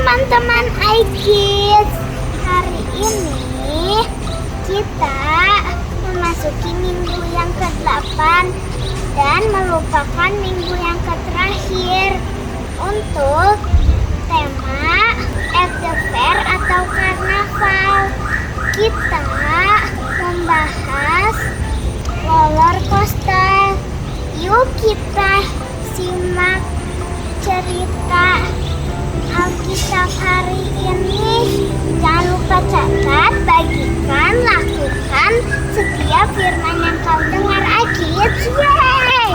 teman-teman iKids. Hari ini kita memasuki minggu yang ke-8 dan melupakan minggu yang terakhir untuk tema at the fair atau karnaval. Kita membahas roller coaster. Yuk kita simak cerita Alkitab hari ini. Jangan lupa catat, bagikan, lakukan setiap firman yang kau dengar iKids. Yeay!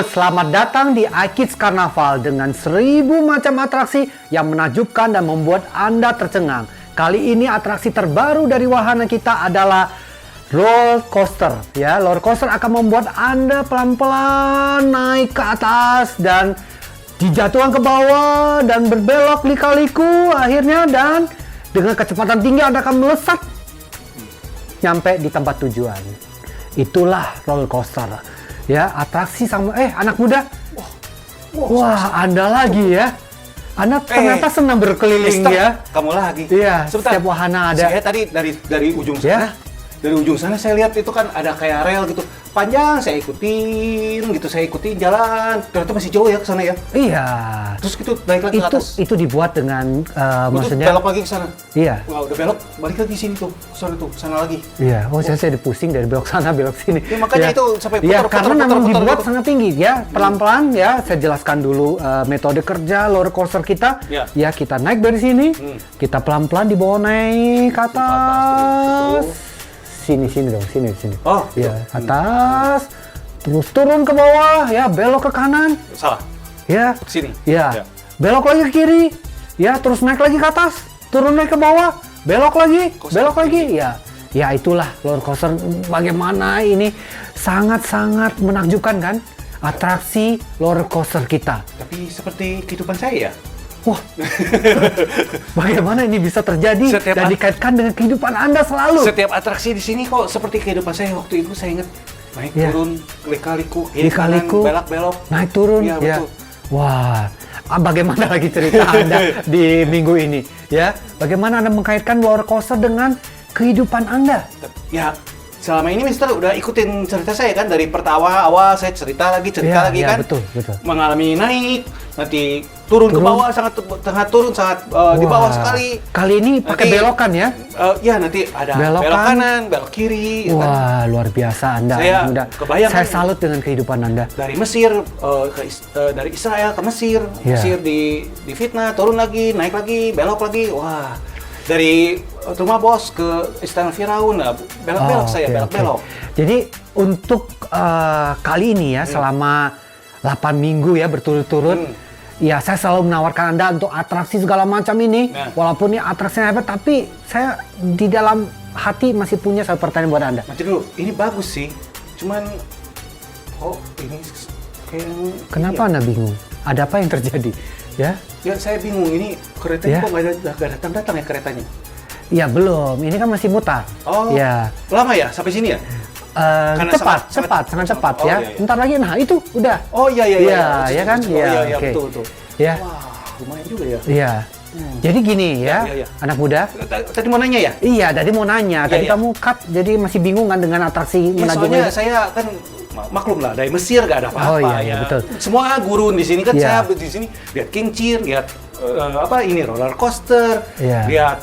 Selamat datang di iKids Karnaval dengan 1000 macam atraksi yang menakjubkan dan membuat Anda tercengang. Kali ini atraksi terbaru dari wahana kita adalah roller coaster. Ya, roller coaster akan membuat Anda pelan-pelan naik ke atas dan dijatuhkan ke bawah dan berbelok lika-liku akhirnya, dan dengan kecepatan tinggi Anda akan melesat nyampe di tempat tujuan. Itulah roller coaster. Ya, atraksi sama anak muda. Wah, Anda lagi ya. Anda ternyata senang berkeliling ya. Kamu lagi. Iya, sebentar. setiap wahana ada. Saya tadi dari ujung sana. Ya? Dari ujung sana saya lihat itu kan ada kayak rel gitu. Panjang, saya ikutin jalan. Ternyata masih jauh ya ke sana ya. Iya. Terus gitu naik lagi ke atas. Itu dibuat dengan maksudnya belok lagi ke sana. Iya. Wah, udah belok, balik lagi sini tuh. Sana lagi. Iya. Oh, saya pusing dari belok sana belok sini. Ya, makanya itu sampai putar. Karena memang dibuat gitu. sangat tinggi ya. Pelan-pelan ya. Saya jelaskan dulu metode kerja roller coaster kita. Ya, kita naik dari sini. Kita pelan-pelan dibawa naik ke atas. Sini dong, sini. Oh, ya, atas. Terus turun ke bawah, ya, belok ke kanan. Salah. Ya. Ke sini. Ya. Belok lagi ke kiri. Ya, terus naik lagi ke atas. Turun naik ke bawah. Belok lagi. Ya. Ya itulah roller coaster, bagaimana ini sangat-sangat menakjubkan kan? Atraksi roller coaster kita. Tapi seperti kehidupan saya ya. Wah, bagaimana ini bisa terjadi dan dikaitkan dengan kehidupan Anda selalu? Setiap atraksi di sini kok seperti kehidupan saya waktu itu. Saya ingat naik turun, lika-liku, kiri kanan, belok-belok, naik turun. Ya, betul. Wah, bagaimana lagi cerita Anda di minggu ini? Ya, bagaimana Anda mengkaitkan roller coaster dengan kehidupan Anda? Ya, selama ini Mister udah ikutin cerita saya kan, dari pertama awal saya cerita lagi kan. Betul. Mengalami naik, nanti turun ke bawah, sangat di bawah sekali. Kali ini pakai belokan ya? Ya, nanti ada belok kanan, belok kiri. Wah, kan? Luar biasa Anda. Kebayang. Saya salut dengan kehidupan Anda. Dari Mesir dari Israel ke Mesir, Mesir difitnah, turun lagi, naik lagi, belok lagi. Wah. Dari rumah bos ke istana Firaun, belok-belok belok-belok. Jadi untuk kali ini ya, selama 8 minggu ya berturut-turut, ya saya selalu menawarkan Anda untuk atraksi segala macam ini. Walaupun ini atraksinya hebat, tapi saya di dalam hati masih punya satu pertanyaan buat Anda. Nanti dulu, ini bagus sih, cuman ini kayak... Kenapa Anda bingung? Ada apa yang terjadi? Ya, saya bingung, ini keretanya kok nggak datang-datang ya keretanya? Ya belum, ini kan masih mutar. Oh, ya. Lama ya sampai sini ya? Sangat cepat ya. Iya. Ntar lagi, nah itu udah. Oh iya. Ya kan? Iya, okay. betul. Ya. Wah, lumayan juga ya. Iya. Jadi gini ya, anak muda. Tadi mau nanya ya? Iya, tadi mau nanya. Tadi kamu cut, jadi masih bingung kan dengan atraksi soalnya menakjubkan. saya kan maklum lah, dari Mesir gak ada apa-apa. Oh iya, betul. Semua gurun di sini kan, saya di sini lihat kincir, lihat roller coaster, lihat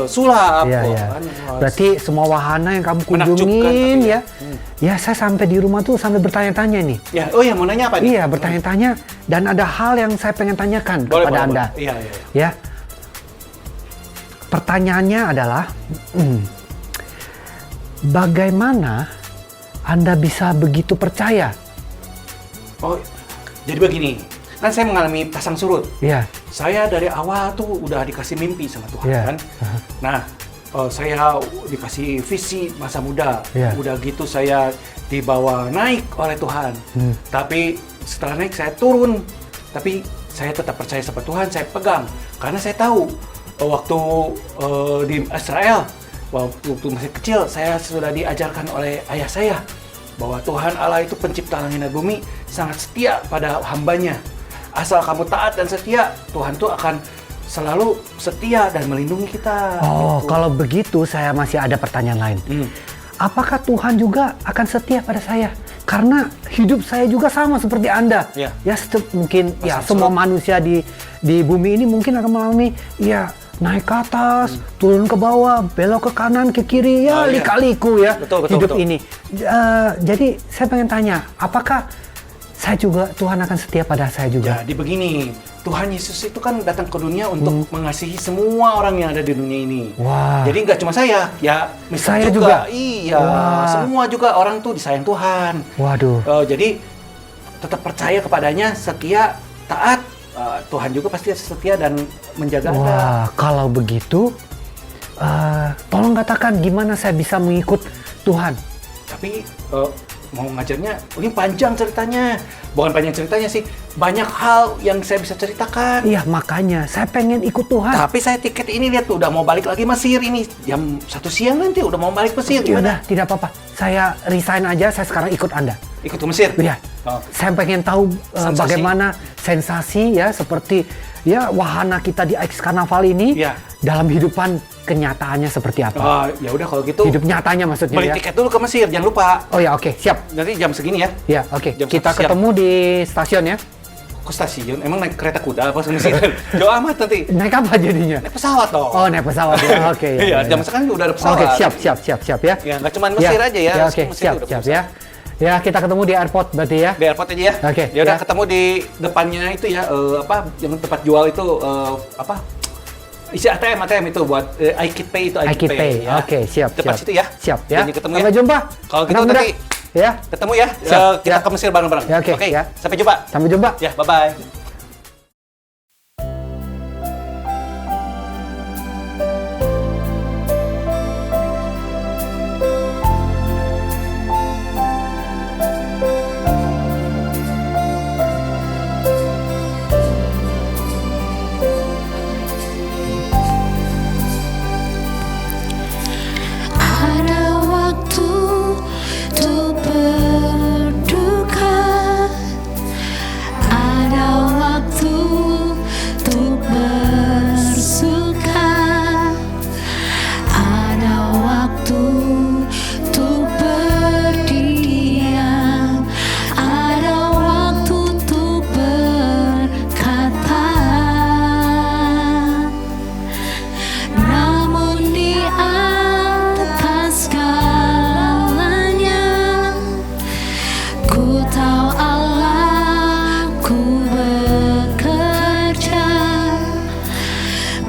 sulap. Kan, berarti semua wahana yang kamu kunjungin ya. Ya, saya sampai di rumah tuh sampai bertanya-tanya nih. Ya, mau nanya apa nih? Iya, bertanya-tanya, dan ada hal yang saya pengen tanyakan kepada Anda. Iya. Ya. Pertanyaannya adalah, bagaimana Anda bisa begitu percaya? Oh, jadi begini. Kan saya mengalami pasang surut. Iya. Saya dari awal tuh udah dikasih mimpi sama Tuhan kan. Nah, saya dikasih visi masa muda. Udah gitu saya dibawa naik oleh Tuhan. Tapi setelah naik saya turun. Tapi saya tetap percaya sama Tuhan, saya pegang. Karena saya tahu waktu di Israel, waktu masih kecil, saya sudah diajarkan oleh ayah saya bahwa Tuhan Allah itu pencipta langit dan bumi, sangat setia pada hambanya. Asal kamu taat dan setia, Tuhan tuh akan selalu setia dan melindungi kita. Oh, gitu. Kalau begitu saya masih ada pertanyaan lain. Apakah Tuhan juga akan setia pada saya? Karena hidup saya juga sama seperti Anda. Ya, mungkin semua manusia di bumi ini mungkin akan mengalami naik ke atas, turun ke bawah, belok ke kanan, ke kiri, lika-liku ya. Betul, hidup betul. ini. Jadi saya pengen tanya, apakah saya juga, Tuhan akan setia pada saya juga? Jadi begini, Tuhan Yesus itu kan datang ke dunia untuk mengasihi semua orang yang ada di dunia ini. Wah. Jadi nggak cuma saya, saya juga. Iya, semua juga orang tuh disayang Tuhan. Waduh. Jadi tetap percaya kepadanya, setia, taat. Tuhan juga pasti setia dan menjaga Anda. Wah, kalau begitu, tolong katakan gimana saya bisa mengikut Tuhan. Tapi mau ngajarnya, ini panjang ceritanya. Bukan panjang ceritanya sih, banyak hal yang saya bisa ceritakan. Iya, makanya saya pengen ikut Tuhan. Tapi saya tiket ini lihat tuh udah mau balik lagi Mesir ini. Jam 1 siang nanti udah mau balik Mesir. Udah, tidak apa-apa. Saya resign aja, saya sekarang ikut Anda. Ikut ke Mesir? Iya. Saya pengen tahu bagaimana sensasi ya, seperti wahana kita di X Carnaval ini dalam hidupan kenyataannya seperti apa. Ya udah kalau gitu. Hidup nyatanya maksudnya. Beli tiket dulu ke Mesir, jangan lupa. Oh ya, oke, siap. Nanti jam segini ya. Ya, oke. Kita ketemu di stasiun ya. Ke stasiun? Emang naik kereta kuda apa ke Mesir? Jauh amat nanti. Naik apa jadinya? Naik pesawat dong. Oh, naik pesawat ya. Oke. Iya, jam sekarang udah ada pesawat. Oke, siap ya. Ya, nggak cuma Mesir aja ya. Oke, siap ya. Ya, kita ketemu di airport berarti ya. Di airport aja ya. Oke. Ya udah ketemu di depannya itu ya, yang tempat jual itu isi ATM itu buat iKitPay itu iKitPay. Ya. Oke, siap. Depan situ ya. Siap ya. Jadi ketemu Sampai jumpa. Kalau gitu nanti ya. Ketemu ya. Kita ke Mesir bareng-bareng. Ya, oke. Ya. Sampai jumpa. Sampai jumpa. Ya, bye-bye.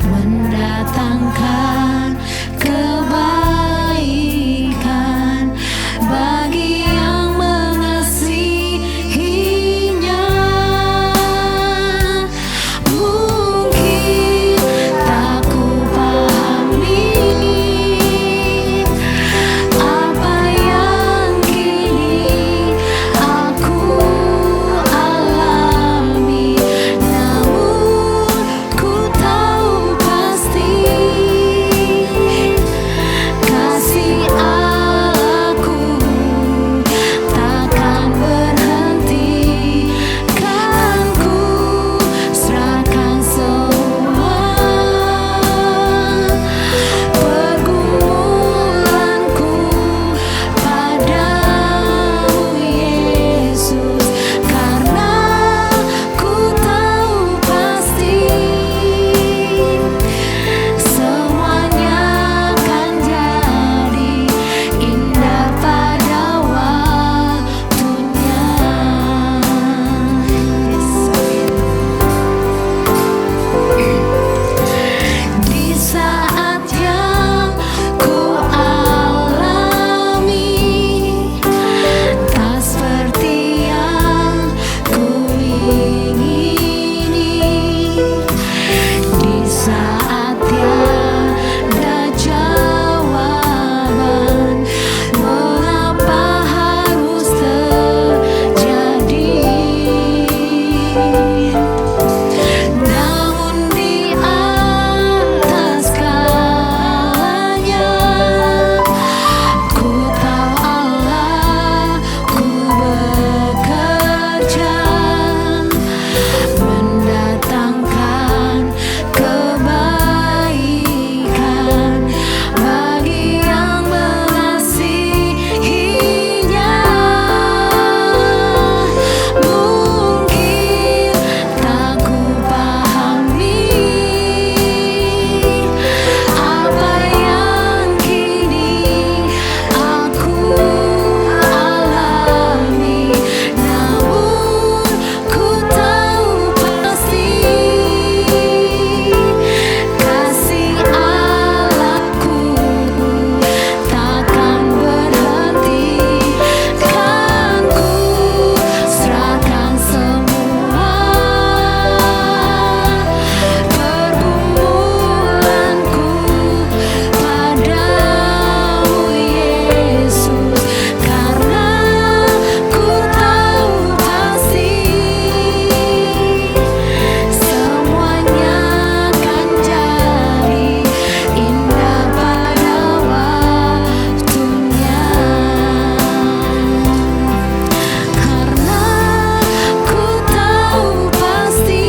mendatangkan kebaikan bagi yang mengasihinya. Mungkin tak ku pahami apa yang kini aku alami, namun ku tahu pasti kasih Allahku takkan berhenti. Kan ku serahkan semua pergumulanku padamu Yesus, karena ku tahu pasti semuanya akan jadi indah pada waktunya. Di saat yang ku alami tak seperti yang ku ingini, di saat tiada jawaban mengapa harus terjadi, namun di atas segalanya ku tahu Allahku bekerja mendatangkan kebaikan bagi yang mengasihinya. Mungkin tak ku pahami apa yang kini aku alami, namun ku tahu pasti kasih Allahku takkan berhenti. Kan ku serahkan semua pergumulanku padamu Yesus, karena ku tahu pasti semuanya akan jadi indah pada waktunya. Karena ku tahu pasti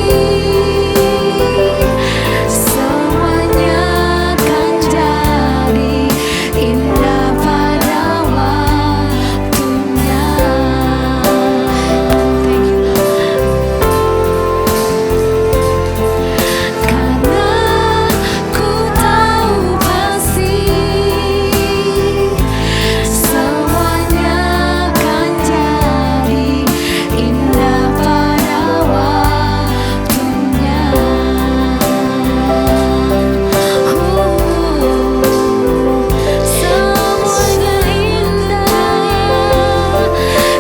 semuanya akan jadi indah pada waktunya. Karena ku tahu pasti semuanya akan jadi indah pada waktunya. Semuanya indah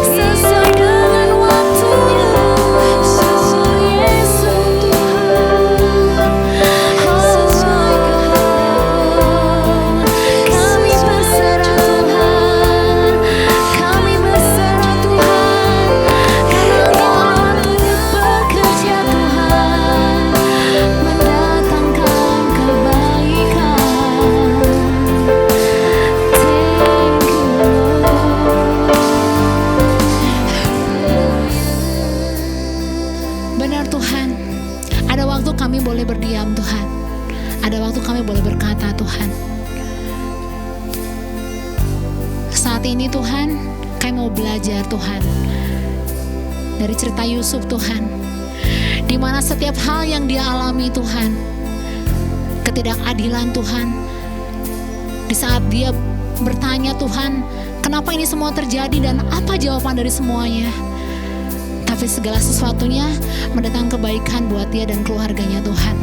sesuai dengan waktunya. Sesuai Yesus Tuhan, sesuai kehendak kami berserah Tuhan, kami berserah Tuhan, karena waktunya bekerja Tuhan mendatangkan kebaikan. Thank you Lord. Benar Tuhan, ada waktu kami boleh berdiam Tuhan, ada waktu kami boleh berkata Tuhan. Saat ini Tuhan, kami mau belajar Tuhan dari cerita Yusuf Tuhan, di mana setiap hal yang dia alami Tuhan, ketidakadilan Tuhan, di saat dia bertanya Tuhan, kenapa ini semua terjadi dan apa jawaban dari semuanya. Tapi segala sesuatunya mendatangkan kebaikan buat dia dan keluarganya Tuhan.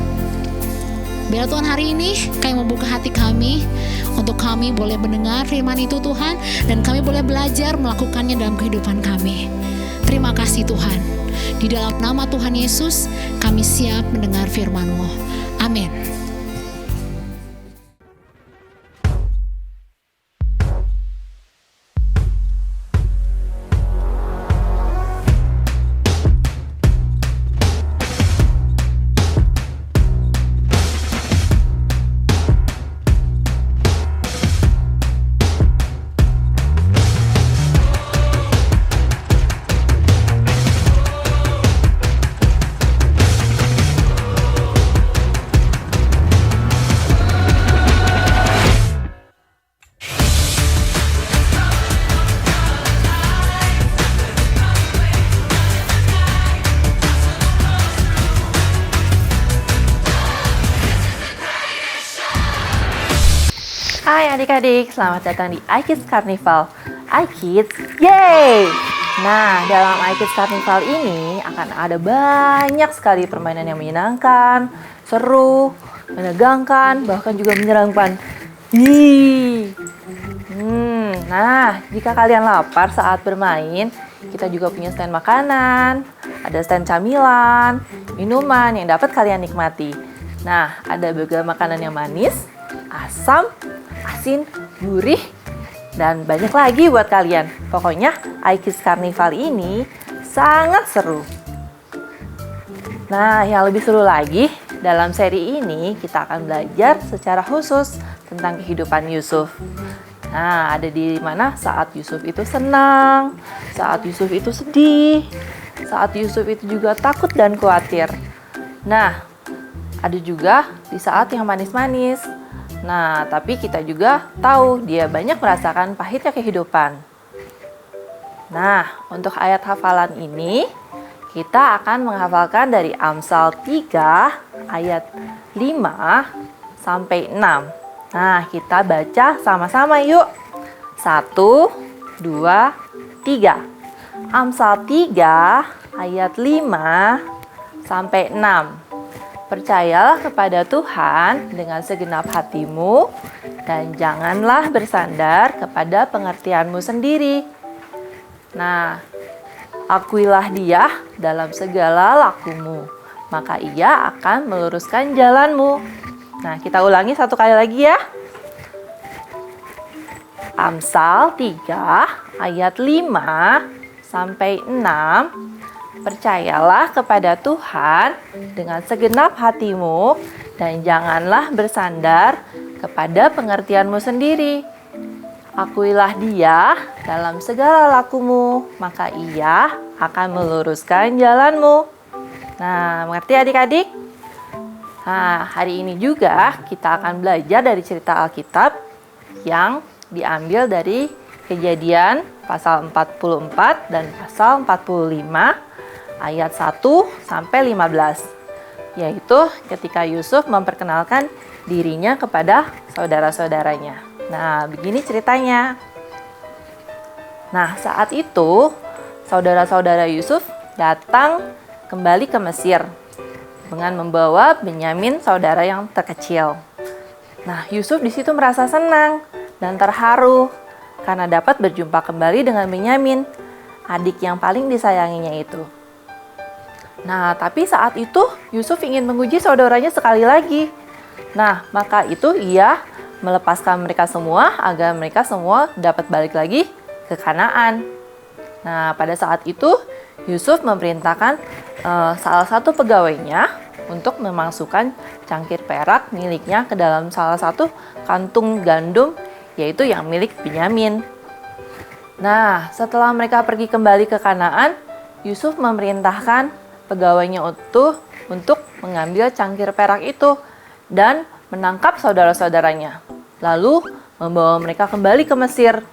Biar Tuhan hari ini kami membuka hati kami untuk kami boleh mendengar firman itu Tuhan, dan kami boleh belajar melakukannya dalam kehidupan kami. Terima kasih Tuhan. Di dalam nama Tuhan Yesus kami siap mendengar firman-Mu. Amin. Hai adik-adik, selamat datang di iKids Carnival. iKids, yeay! Nah, dalam iKids Carnival ini akan ada banyak sekali permainan yang menyenangkan, seru, menegangkan, bahkan juga menyeramkan. Nah, jika kalian lapar saat bermain, kita juga punya stand makanan, ada stand camilan, minuman yang dapat kalian nikmati. Nah, ada beberapa makanan yang manis, asam, asin, gurih, dan banyak lagi buat kalian. Pokoknya iKids Carnival ini sangat seru. Nah, yang lebih seru lagi, dalam seri ini kita akan belajar secara khusus tentang kehidupan Yusuf. Nah, ada di mana saat Yusuf itu senang, saat Yusuf itu sedih, saat Yusuf itu juga takut dan khawatir. Nah, ada juga di saat yang manis-manis. Nah, tapi kita juga tahu dia banyak merasakan pahitnya kehidupan. Nah, untuk ayat hafalan ini, kita akan menghafalkan dari Amsal 3 ayat 5 sampai 6. Nah, kita baca sama-sama yuk. 1, 2, 3. Amsal 3 ayat 5 sampai 6. Percayalah kepada Tuhan dengan segenap hatimu, dan janganlah bersandar kepada pengertianmu sendiri. Nah, akuilah Dia dalam segala lakumu, maka Ia akan meluruskan jalanmu. Nah, kita ulangi satu kali lagi ya. Amsal 3 ayat 5 sampai 6. Percayalah kepada Tuhan dengan segenap hatimu, dan janganlah bersandar kepada pengertianmu sendiri. Akuilah Dia dalam segala lakumu, maka Ia akan meluruskan jalanmu. Nah, mengerti adik-adik? Nah, hari ini juga kita akan belajar dari cerita Alkitab yang diambil dari Kejadian pasal 44 dan pasal 45 ayat 1 sampai 15, yaitu ketika Yusuf memperkenalkan dirinya kepada saudara-saudaranya. Nah, begini ceritanya. Nah, saat itu saudara-saudara Yusuf datang kembali ke Mesir dengan membawa Benyamin, saudara yang terkecil. Nah, Yusuf di situ merasa senang dan terharu karena dapat berjumpa kembali dengan Benyamin, adik yang paling disayanginya itu. Nah, tapi saat itu Yusuf ingin menguji saudaranya sekali lagi. Nah, maka itu ia melepaskan mereka semua agar mereka semua dapat balik lagi ke Kanaan. Nah, pada saat itu Yusuf memerintahkan salah satu pegawainya untuk memasukkan cangkir perak miliknya ke dalam salah satu kantung gandum, yaitu yang milik Benyamin. Nah, setelah mereka pergi kembali ke Kanaan, Yusuf memerintahkan pegawainya untuk mengambil cangkir perak itu dan menangkap saudara-saudaranya, lalu membawa mereka kembali ke Mesir.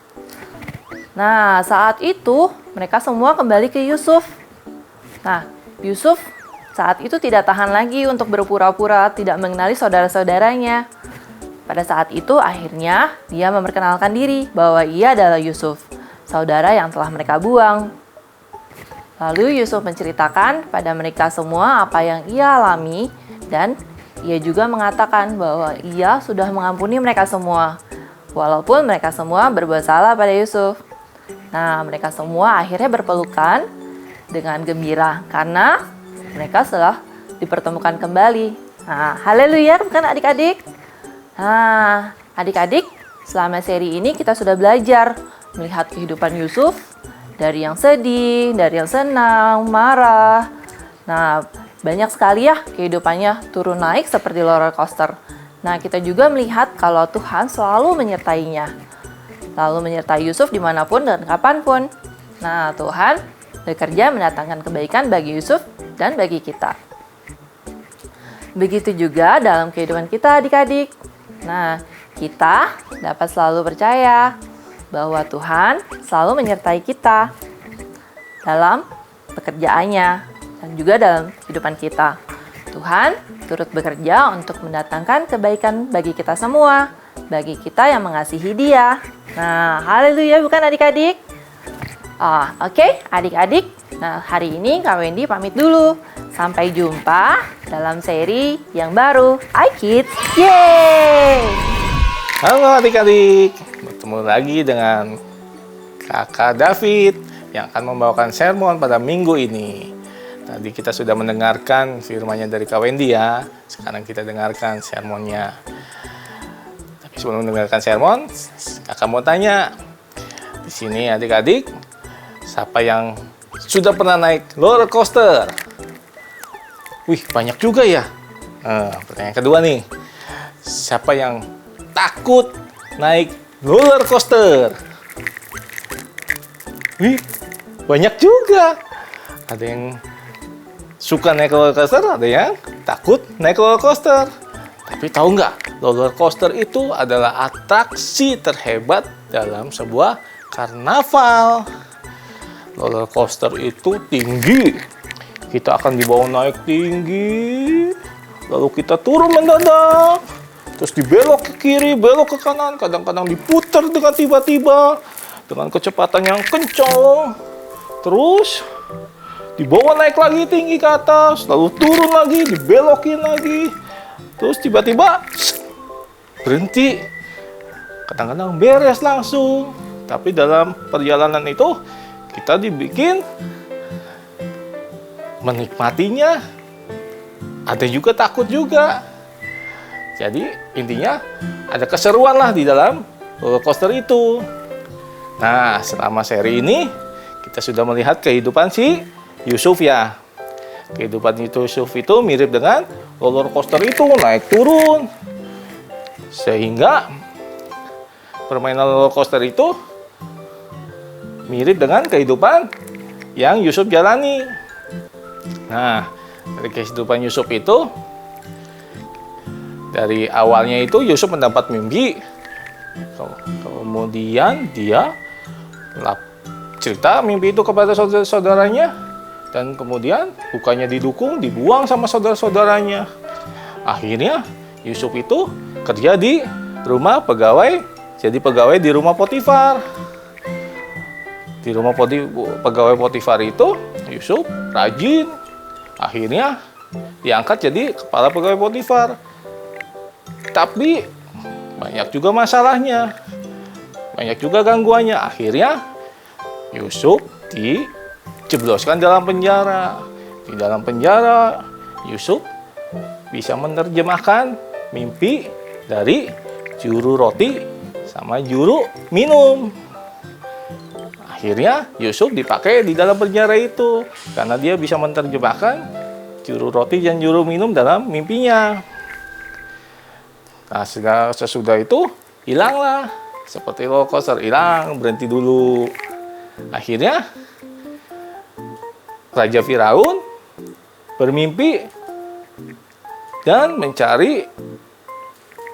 Nah, saat itu mereka semua kembali ke Yusuf. Nah, Yusuf saat itu tidak tahan lagi untuk berpura-pura tidak mengenali saudara-saudaranya. Pada saat itu akhirnya dia memperkenalkan diri bahwa ia adalah Yusuf, saudara yang telah mereka buang. Lalu Yusuf menceritakan pada mereka semua apa yang ia alami, dan ia juga mengatakan bahwa ia sudah mengampuni mereka semua, walaupun mereka semua berbuat salah pada Yusuf. Nah, mereka semua akhirnya berpelukan dengan gembira karena mereka telah dipertemukan kembali. Nah, haleluya, bukan adik-adik? Nah, adik-adik, selama seri ini kita sudah belajar melihat kehidupan Yusuf dari yang sedih, dari yang senang, marah. Nah, banyak sekali ya kehidupannya turun naik seperti roller coaster. Nah, kita juga melihat kalau Tuhan selalu menyertainya. Lalu menyertai Yusuf dimanapun dan kapanpun. Nah, Tuhan bekerja mendatangkan kebaikan bagi Yusuf dan bagi kita. Begitu juga dalam kehidupan kita adik-adik. Nah, kita dapat selalu percaya bahwa Tuhan selalu menyertai kita dalam pekerjaannya dan juga dalam kehidupan kita. Tuhan turut bekerja untuk mendatangkan kebaikan bagi kita semua, bagi kita yang mengasihi Dia. Nah, haleluya, bukan adik-adik? Oke, adik-adik. Nah, hari ini Kak Wendy pamit dulu. Sampai jumpa dalam seri yang baru, iKids. Yeay! Halo adik-adik, bertemu lagi dengan Kakak David yang akan membawakan sermon pada minggu ini. Tadi kita sudah mendengarkan firman-Nya dari Kak Wendy ya. Sekarang kita dengarkan sermonnya. Tapi sebelum mendengarkan sermon, Kakak mau tanya. Di sini adik-adik, siapa yang sudah pernah naik roller coaster? Wih, banyak juga ya. Pertanyaan kedua nih. Siapa yang takut naik roller coaster? Wih, banyak juga. Ada yang suka naik roller coaster, ada yang takut naik roller coaster. Tapi tahu nggak, roller coaster itu adalah atraksi terhebat dalam sebuah karnaval. Roller coaster itu tinggi, kita akan dibawa naik tinggi, lalu kita turun mendadak, terus dibelok ke kiri, belok ke kanan, kadang-kadang diputar dengan tiba-tiba, dengan kecepatan yang kencang, terus dibawa naik lagi tinggi ke atas, lalu turun lagi, dibelokin lagi, terus tiba-tiba berhenti. Kadang-kadang beres langsung. Tapi dalam perjalanan itu kita dibikin menikmatinya. Ada juga takut juga. Jadi intinya ada keseruan lah di dalam roller coaster itu. Nah, selama seri ini kita sudah melihat kehidupan si Yusuf ya. Kehidupan Yusuf itu mirip dengan roller coaster itu, naik turun. Sehingga permainan roller coaster itu mirip dengan kehidupan yang Yusuf jalani. Nah, dari kehidupan Yusuf itu, dari awalnya itu Yusuf mendapat mimpi. Kemudian dia cerita mimpi itu kepada saudara-saudaranya. Dan kemudian bukannya didukung, dibuang sama saudara-saudaranya. Akhirnya Yusuf itu kerja di rumah pegawai, jadi pegawai di rumah Potifar. Di rumah pegawai Potifar itu Yusuf rajin. Akhirnya diangkat jadi kepala pegawai Potifar. Tapi banyak juga masalahnya. Banyak juga gangguannya. Akhirnya Yusuf dijebloskan dalam penjara. Di dalam penjara, Yusuf bisa menerjemahkan mimpi dari juru roti sama juru minum. Akhirnya Yusuf dipakai di dalam penjara itu karena dia bisa menerjemahkan juru roti dan juru minum dalam mimpinya. Nah, sesudah itu hilanglah, seperti roller coaster, hilang, berhenti dulu. Akhirnya Raja Firaun bermimpi dan mencari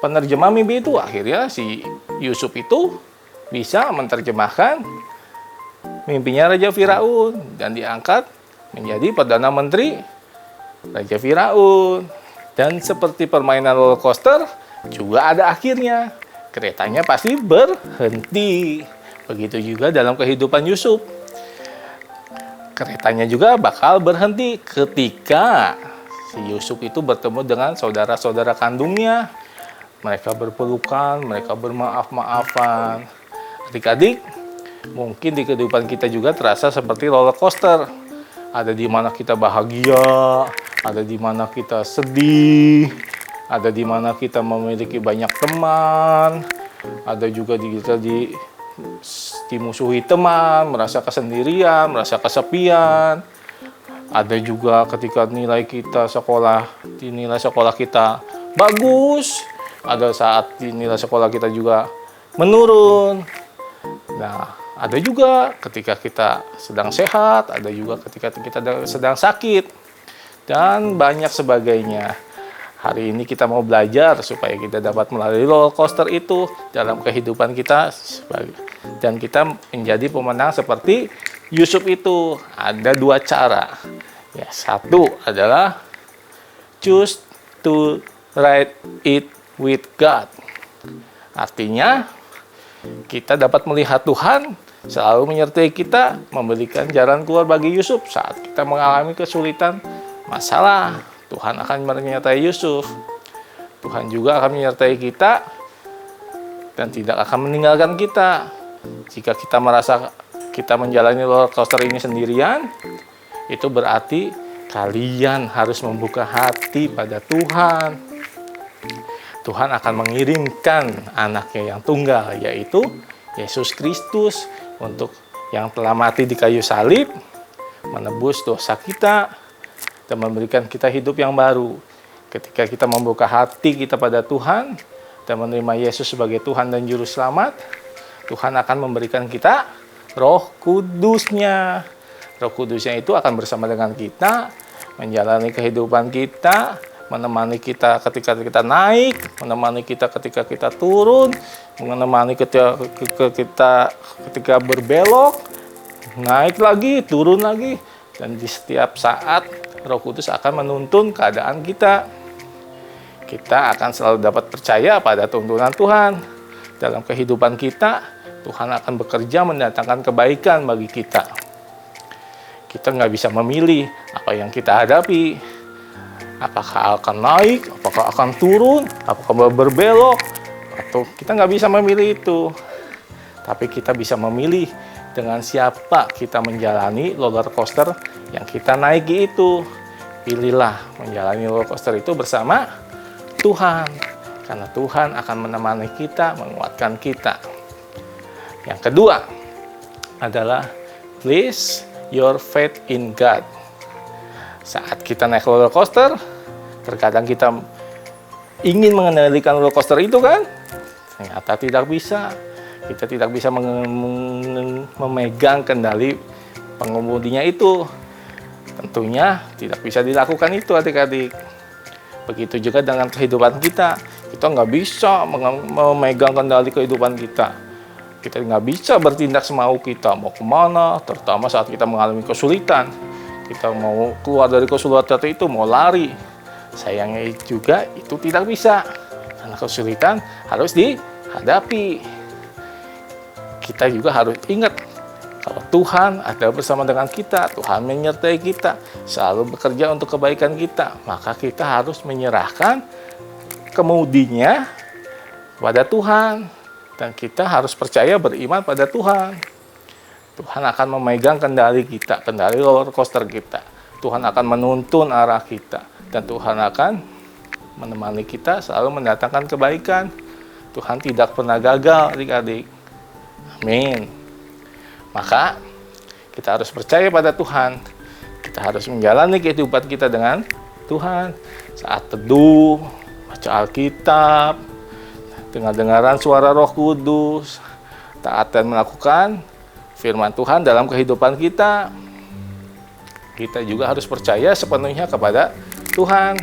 penerjemah mimpi itu. Akhirnya si Yusuf itu bisa menerjemahkan mimpinya Raja Firaun dan diangkat menjadi Perdana Menteri Raja Firaun. Dan seperti permainan roller coaster juga ada akhirnya. Keretanya pasti berhenti. Begitu juga dalam kehidupan Yusuf. Keretanya juga bakal berhenti ketika si Yusuf itu bertemu dengan saudara-saudara kandungnya. Mereka berpelukan, mereka bermaaf-maafan. Adik-adik, mungkin di kehidupan kita juga terasa seperti roller coaster. Ada di mana kita bahagia, ada di mana kita sedih, ada di mana kita memiliki banyak teman, ada juga kita dimusuhi teman, merasa kesendirian, merasa kesepian. Ada juga ketika nilai sekolah kita bagus, ada saat nilai sekolah kita juga menurun. Nah, ada juga ketika kita sedang sehat, ada juga ketika kita sedang sakit, dan banyak sebagainya. Hari ini kita mau belajar supaya kita dapat melalui roller coaster itu dalam kehidupan kita, dan kita menjadi pemenang seperti Yusuf itu. Ada 2 cara. Ya, satu adalah choose to ride it with God. Artinya, kita dapat melihat Tuhan selalu menyertai kita, memberikan jalan keluar bagi Yusuf saat kita mengalami kesulitan, masalah. Tuhan akan menyertai Yusuf. Tuhan juga akan menyertai kita dan tidak akan meninggalkan kita. Jika kita merasa kita menjalani roller coaster ini sendirian, itu berarti kalian harus membuka hati pada Tuhan. Tuhan akan mengirimkan anaknya yang tunggal, yaitu Yesus Kristus, untuk yang telah mati di kayu salib, menebus dosa kita, dan memberikan kita hidup yang baru. Ketika kita membuka hati kita pada Tuhan, dan menerima Yesus sebagai Tuhan dan Juru Selamat, Tuhan akan memberikan kita Roh Kudus-Nya. Roh Kudus-Nya itu akan bersama dengan kita, menjalani kehidupan kita, menemani kita ketika kita naik, menemani kita ketika kita turun, menemani ketika berbelok, naik lagi, turun lagi, dan di setiap saat Roh Kudus akan menuntun keadaan kita. Kita akan selalu dapat percaya pada tuntunan Tuhan. Dalam kehidupan kita, Tuhan akan bekerja mendatangkan kebaikan bagi kita. Kita nggak bisa memilih apa yang kita hadapi. Apakah akan naik, apakah akan turun, apakah berbelok, atau kita nggak bisa memilih itu. Tapi kita bisa memilih dengan siapa kita menjalani roller coaster yang kita naiki itu. Pilihlah menjalani roller coaster itu bersama Tuhan. Karena Tuhan akan menemani kita, menguatkan kita. Yang kedua adalah place your faith in God. Saat kita naik roller coaster, terkadang kita ingin mengendalikan roller coaster itu kan? Ternyata tidak bisa. Kita tidak bisa memegang kendali pengemudinya itu. Tentunya tidak bisa dilakukan itu adik-adik. Begitu juga dengan kehidupan kita. Kita nggak bisa memegang kendali kehidupan kita. Kita nggak bisa bertindak semau kita, mau kemana, terutama saat kita mengalami kesulitan. Kita mau keluar dari kesulitan itu, mau lari. Sayangnya juga itu tidak bisa, karena kesulitan harus dihadapi. Kita juga harus ingat, kalau Tuhan ada bersama dengan kita, Tuhan menyertai kita, selalu bekerja untuk kebaikan kita, maka kita harus menyerahkan kemudinya pada Tuhan. Dan kita harus percaya beriman pada Tuhan. Tuhan akan memegang kendali kita, kendali roller coaster kita. Tuhan akan menuntun arah kita. Dan Tuhan akan menemani kita selalu mendatangkan kebaikan. Tuhan tidak pernah gagal, adik-adik. Amin. Maka kita harus percaya pada Tuhan. Kita harus menjalani kehidupan kita dengan Tuhan. Saat teduh, baca Alkitab, dengar-dengaran suara Roh Kudus, taat dan melakukan firman Tuhan dalam kehidupan kita. Kita juga harus percaya sepenuhnya kepada Tuhan,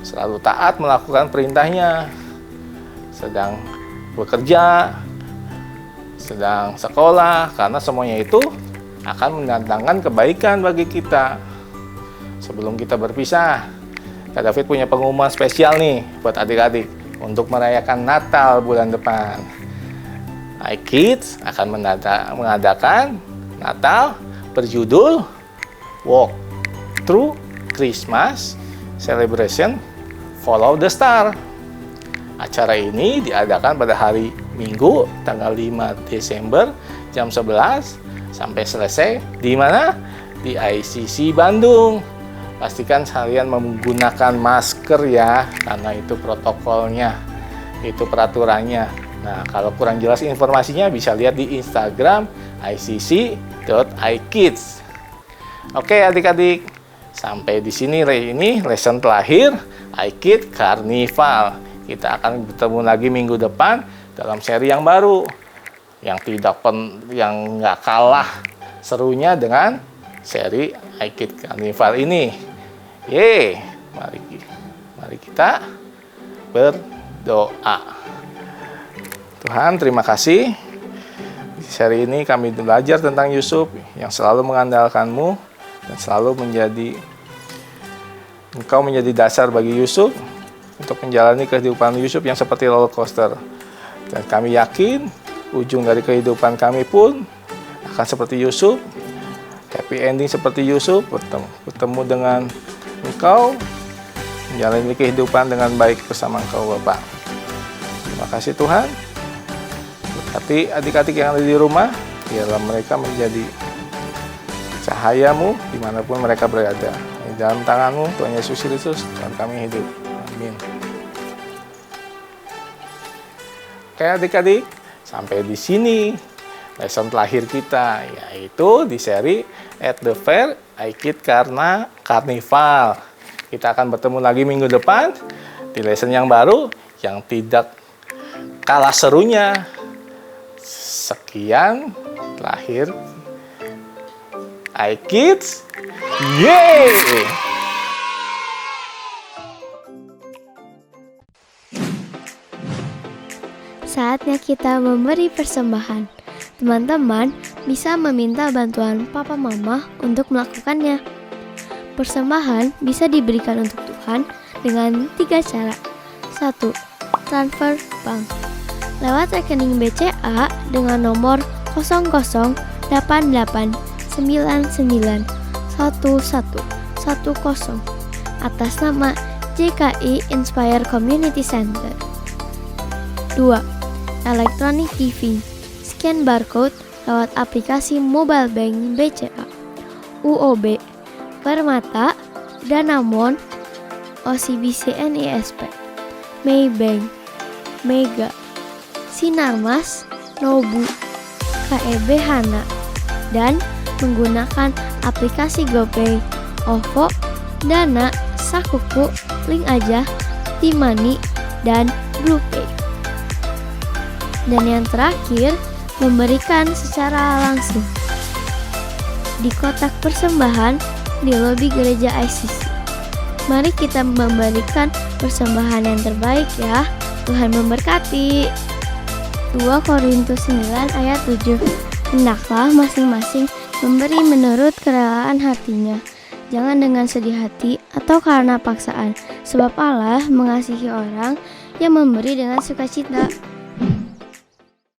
selalu taat melakukan perintahnya, sedang bekerja, sedang sekolah, karena semuanya itu akan mendatangkan kebaikan bagi kita. Sebelum kita berpisah, Kak David punya pengumuman spesial nih buat adik-adik untuk merayakan Natal bulan depan. iKids akan mengadakan Natal berjudul Walk Through Christmas celebration Follow the Star. Acara ini diadakan pada hari Minggu tanggal 5 Desember jam 11 sampai selesai di mana? Di ICC Bandung. Pastikan kalian menggunakan masker ya, karena itu protokolnya, itu peraturannya. Nah, kalau kurang jelas informasinya bisa lihat di Instagram icc.ikids. Oke adik-adik, sampai di sini ini lesson terakhir iKid Carnival. Kita akan bertemu lagi minggu depan dalam seri yang baru, yang yang nggak kalah serunya dengan seri iKid Carnival ini. Mari kita berdoa. Tuhan, terima kasih. Di seri ini kami belajar tentang Yusuf yang selalu mengandalkan-Mu dan selalu Engkau menjadi dasar bagi Yusuf untuk menjalani kehidupan Yusuf yang seperti roller coaster. Dan kami yakin ujung dari kehidupan kami pun akan seperti Yusuf, happy ending seperti Yusuf, bertemu dengan Engkau, menjalani kehidupan dengan baik bersama Engkau Bapa. Terima kasih Tuhan. Berkati adik-adik yang ada di rumah, biarlah mereka menjadi cahaya-Mu dimanapun mereka berada. Di dalam tangan-Mu, Tuhan Yesus Kristus, Tuhan kami hidup. Amin. Oke adik-adik, sampai di sini lesson terakhir kita, yaitu di seri At the Fair iKid Carnival. Kita akan bertemu lagi minggu depan di lesson yang baru yang tidak kalah serunya. Sekian terakhir iKids. Yeay! Saatnya kita memberi persembahan. Teman-teman bisa meminta bantuan papa mama untuk melakukannya. Persembahan bisa diberikan untuk Tuhan dengan 3 cara. 1. Transfer bank. Lewat rekening BCA dengan nomor 0088991110 atas nama JKI Inspire Community Center. 2. Electronic giving. Scan barcode lewat aplikasi mobile bank BCA, UOB, Permata, Danamon, OCBC NISP, Maybank, Mega, Sinarmas, Nobu, KEB Hana, dan menggunakan aplikasi GoPay, OVO, Dana, Sakuku, Link Aja, T-Money, dan BluePay. Dan yang terakhir, memberikan secara langsung di kotak persembahan di lobi gereja ICC. Mari kita memberikan persembahan yang terbaik ya. Tuhan memberkati. 2 Korintus 9 ayat 7. Hendaklah masing-masing memberi menurut kerelaan hatinya, jangan dengan sedih hati atau karena paksaan, sebab Allah mengasihi orang yang memberi dengan sukacita.